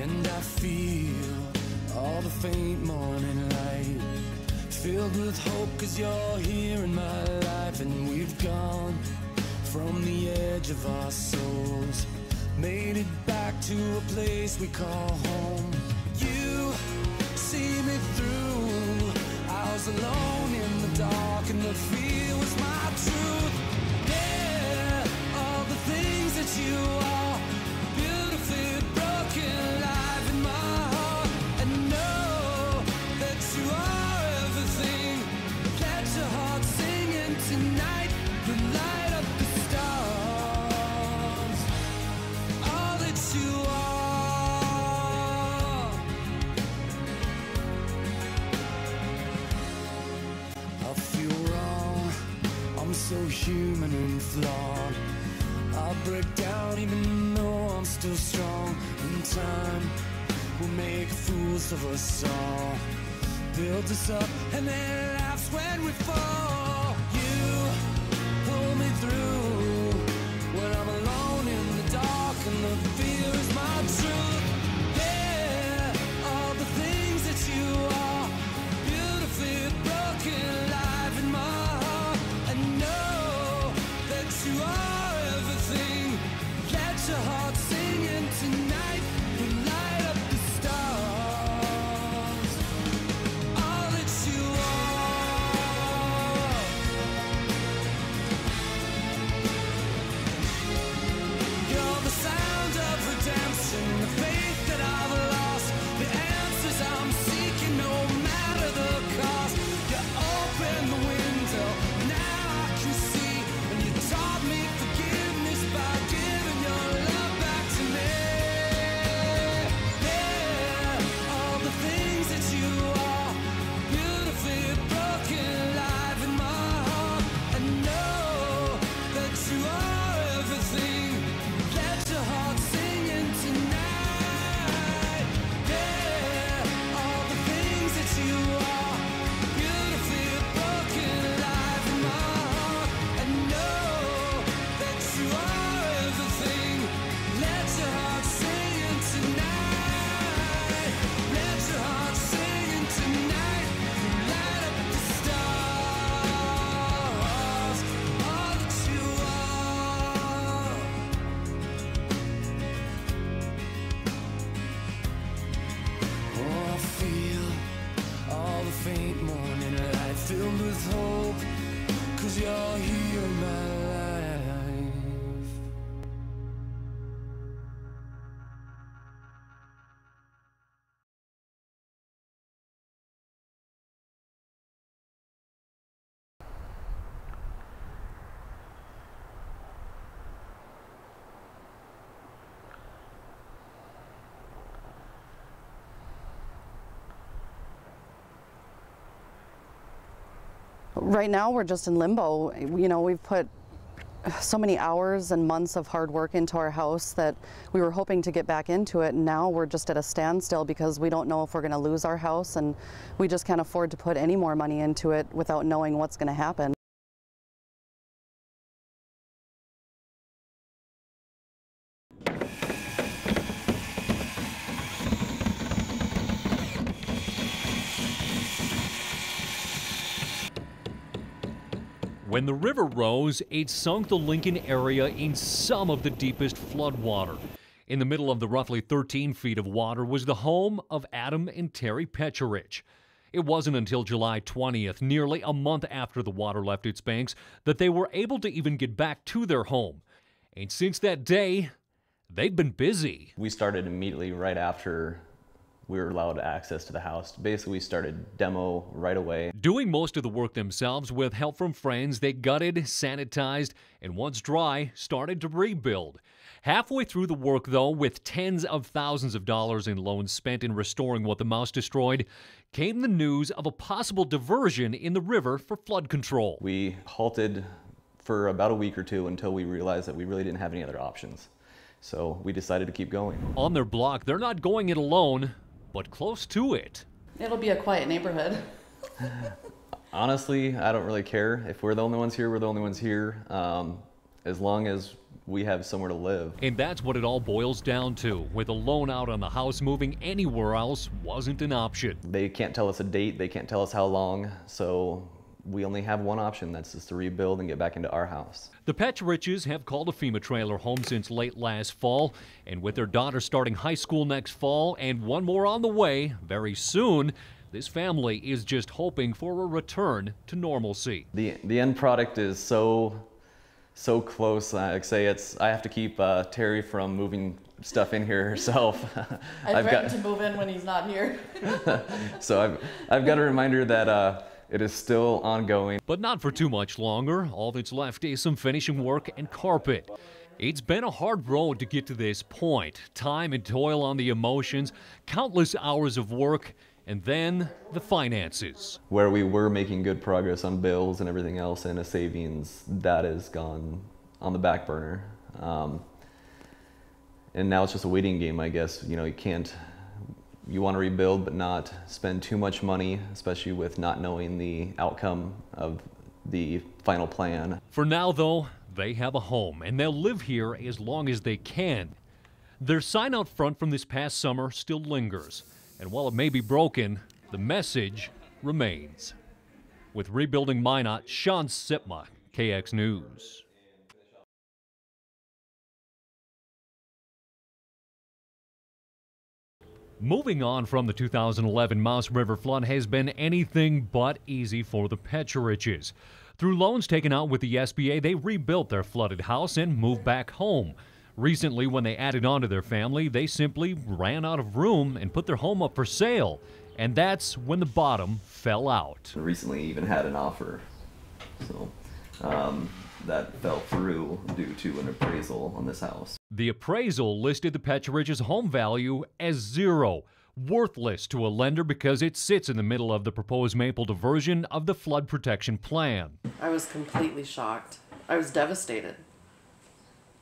And I feel all the faint morning light, filled with hope, 'cause you're here in my life. And we've gone from the edge of our souls, made it back to a place we call home. You see me through. I was alone in the dark, and the fear was my truth. Yeah, all the things that you are, beautifully broken, alive in my heart. And know that you are everything. Let your heart singing tonight, you light up the stars. All that you are. I feel wrong, I'm so human and flawed. I'll break down even though I'm still strong. In time, we'll make fools of us all. Build us up and then laughs when we fall. You pull me through when I'm alone in the dark, and the fear is my truth. Yeah, all the things that you are, beautifully broken, alive in my heart. And know that you are everything. Let your heart singing tonight, you light up the stars. All that you are. You're the sound of redemption, the faith that I've lost, the answers I'm seeking, no matter the cost. You open the window, now I can see, and you taught me forgiveness by giving your love back to me. Yeah, all the things that you are, beautifully broken, alive in my heart. And know that you are everything. Let your heart singing tonight. Yeah, all the things that you are, beautifully broken, alive in my heart. And know that you are everything. Let your heart singing tonight. Let your heart singing tonight. You light up the stars. All that you are. Oh, I feel all the faint morning light, filled with hope, 'cause you're here in my life. Right now, we're just in limbo. You know, we've put so many hours and months of hard work into our house that we were hoping to get back into it, and now we're just at a standstill because we don't know if we're going to lose our house, and we just can't afford to put any more money into it without knowing what's going to happen. When the river rose, it sunk the Lincoln area in some of the deepest floodwater. In the middle of the roughly 13 feet of water was the home of Adam and Terry Pecharich. It wasn't until July 20th, nearly a month after the water left its banks, that they were able to even get back to their home. And since that day, they've been busy. We started immediately right after we were allowed access to the house. Basically, we started demo right away. Doing most of the work themselves with help from friends, they gutted, sanitized, and once dry, started to rebuild. Halfway through the work, though, with tens of thousands of dollars in loans spent in restoring what the mouse destroyed, came the news of a possible diversion in the river for flood control. We halted for about a week or two until we realized that we really didn't have any other options. So we decided to keep going. On their block, they're not going it alone, but close to it. It'll be a quiet neighborhood. Honestly, I don't really care. If we're the only ones here, we're the only ones here. As long as we have somewhere to live. And that's what it all boils down to. With a loan out on the house, moving anywhere else wasn't an option. They can't tell us a date, they can't tell us how long, so we only have one option, that's just to rebuild and get back into our house. The Pechariches have called a FEMA trailer home since late last fall, and with their daughter starting high school next fall and one more on the way very soon, this family is just hoping for a return to normalcy. The end product is so close. Like say I have to keep Terry from moving stuff in here herself. I've got to move in when he's not here. So I've got a reminder that it is still ongoing. But not for too much longer. All that's left is some finishing work and carpet. It's been a hard road to get to this point. Time and toil on the emotions, countless hours of work, and then the finances. Where we were making good progress on bills and everything else and a savings, that is gone on the back burner. And now it's just a waiting game, I guess. You know, you want to rebuild but not spend too much money, especially with not knowing the outcome of the final plan. For now, though, they have a home, and they'll live here as long as they can. Their sign out front from this past summer still lingers. And while it may be broken, the message remains. With Rebuilding Minot, Shaun Sipma, KX News. Moving on from the 2011 Mouse River flood has been anything but easy for the Pechariches. Through loans taken out with the SBA, they rebuilt their flooded house and moved back home. Recently, when they added on to their family, they simply ran out of room and put their home up for sale. And that's when the bottom fell out. Recently even had an offer, so that fell through due to an appraisal on this house. The appraisal listed the Pechariches' home value as zero, worthless to a lender because it sits in the middle of the proposed maple diversion of the flood protection plan. I was completely shocked. I was devastated.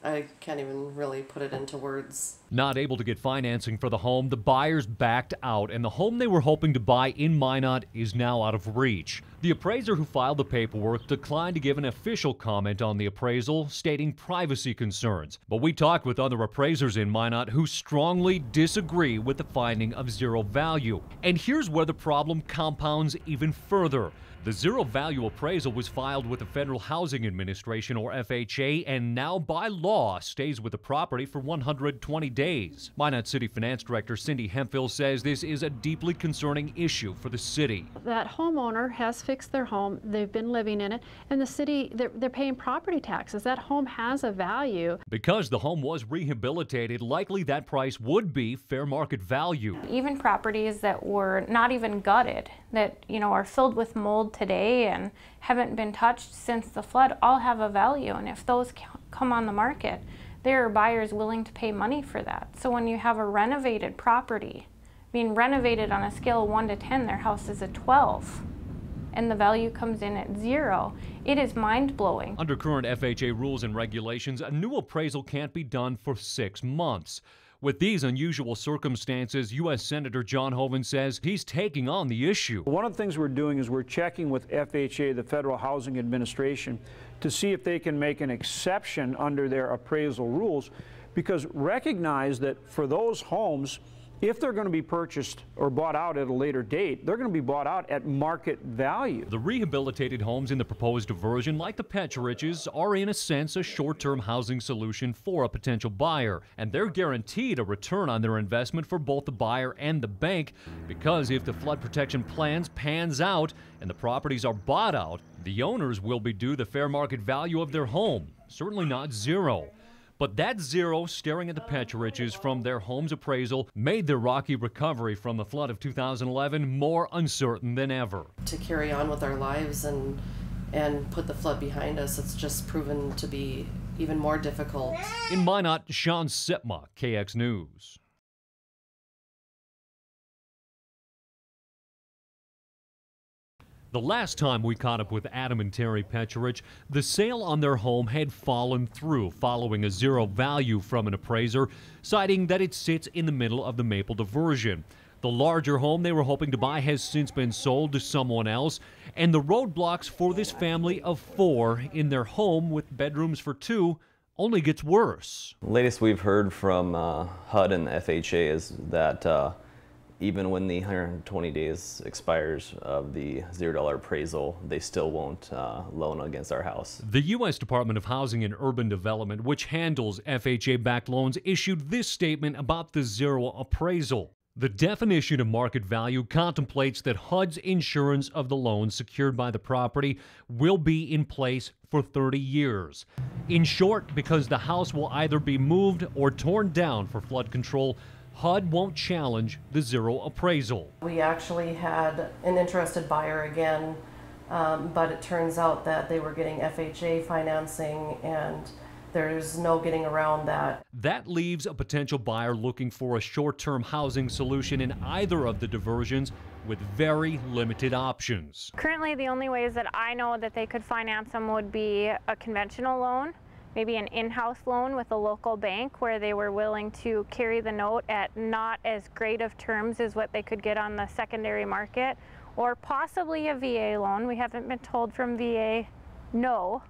I can't even really put it into words. Not able to get financing for the home, the buyers backed out, and the home they were hoping to buy in Minot is now out of reach. The appraiser who filed the paperwork declined to give an official comment on the appraisal, stating privacy concerns. But we talked with other appraisers in Minot who strongly disagree with the finding of zero value. And here's where the problem compounds even further. The zero value appraisal was filed with the Federal Housing Administration, or FHA, and now by law stays with the property for 120 days. Minot City Finance Director Cindy Hemphill says this is a deeply concerning issue for the city. That homeowner has fixed their home, they've been living in it, and the city, they're paying property taxes. That home has a value. Because the home was rehabilitated, likely that price would be fair market value. Even properties that were not even gutted, that are filled with mold today and haven't been touched since the flood, all have a value. And if those come on the market, there are buyers willing to pay money for that. So when you have a renovated property, being renovated on a scale of 1 to 10, their house is a 12, and the value comes in at 0, it is mind-blowing. Under current FHA rules and regulations, a new appraisal can't be done for 6 months. With these unusual circumstances, U.S. Senator John Hoeven says he's taking on the issue. One of the things we're doing is we're checking with FHA, the Federal Housing Administration, to see if they can make an exception under their appraisal rules, because recognize that for those homes, if they're going to be purchased or bought out at a later date, they're going to be bought out at market value. The rehabilitated homes in the proposed diversion, like the Pechariches, are in a sense a short-term housing solution for a potential buyer, and they're guaranteed a return on their investment for both the buyer and the bank, because if the flood protection plans pans out and the properties are bought out, the owners will be due the fair market value of their home, certainly not zero. But that zero staring at the Pechariches from their home's appraisal made their rocky recovery from the flood of 2011 more uncertain than ever. To carry on with our lives and put the flood behind us, it's just proven to be even more difficult. In Minot, Shaun Sipma, KX News. The last time we caught up with Adam and Terry Pecharich, the sale on their home had fallen through following a zero value from an appraiser, citing that it sits in the middle of the maple diversion. The larger home they were hoping to buy has since been sold to someone else, and the roadblocks for this family of 4 in their home with bedrooms for 2 only gets worse. Latest we've heard from HUD and the FHA is that even when the 120 days expires of the $0 appraisal, they still won't loan against our house. The U.S. Department of Housing and Urban Development, which handles FHA-backed loans, issued this statement about the zero appraisal. The definition of market value contemplates that HUD's insurance of the loan secured by the property will be in place for 30 years. In short, because the house will either be moved or torn down for flood control, HUD won't challenge the zero appraisal. We actually had an interested buyer again, but it turns out that they were getting FHA financing and there's no getting around that. That leaves a potential buyer looking for a short-term housing solution in either of the diversions with very limited options. Currently, the only ways that I know that they could finance them would be a conventional loan, maybe an in-house loan with a local bank where they were willing to carry the note at not as great of terms as what they could get on the secondary market, or possibly a VA loan. We haven't been told from VA no,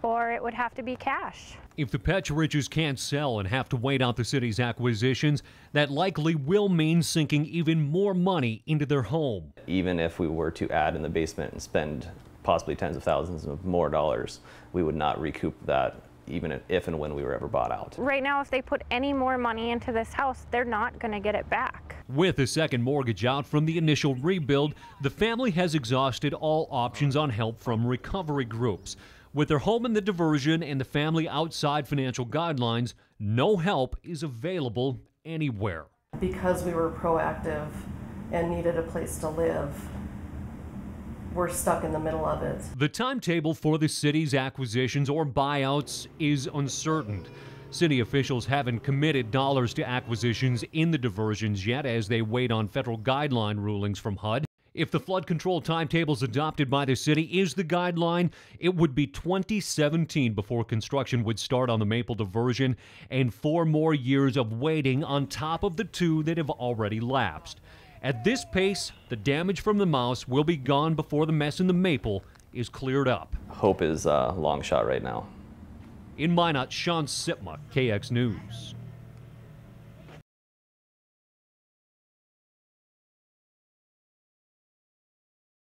or it would have to be cash. If the Pechariches can't sell and have to wait out the city's acquisitions, that likely will mean sinking even more money into their home. Even if we were to add in the basement and spend possibly tens of thousands of more dollars, we would not recoup that even if and when we were ever bought out. Right now, if they put any more money into this house, they're not going to get it back. With a second mortgage out from the initial rebuild, the family has exhausted all options on help from recovery groups. With their home in the diversion and the family outside financial guidelines, no help is available anywhere. Because we were proactive and needed a place to live, we're stuck in the middle of it. The timetable for the city's acquisitions or buyouts is uncertain. City officials haven't committed dollars to acquisitions in the diversions yet as they wait on federal guideline rulings from HUD. If the flood control timetables adopted by the city is the guideline, it would be 2017 before construction would start on the Maple diversion, and 4 more years of waiting on top of the 2 that have already lapsed. At this pace, the damage from the mouse will be gone before the mess in the Maple is cleared up. Hope is a long shot right now. In Minot, Shaun, Sipma, KX News.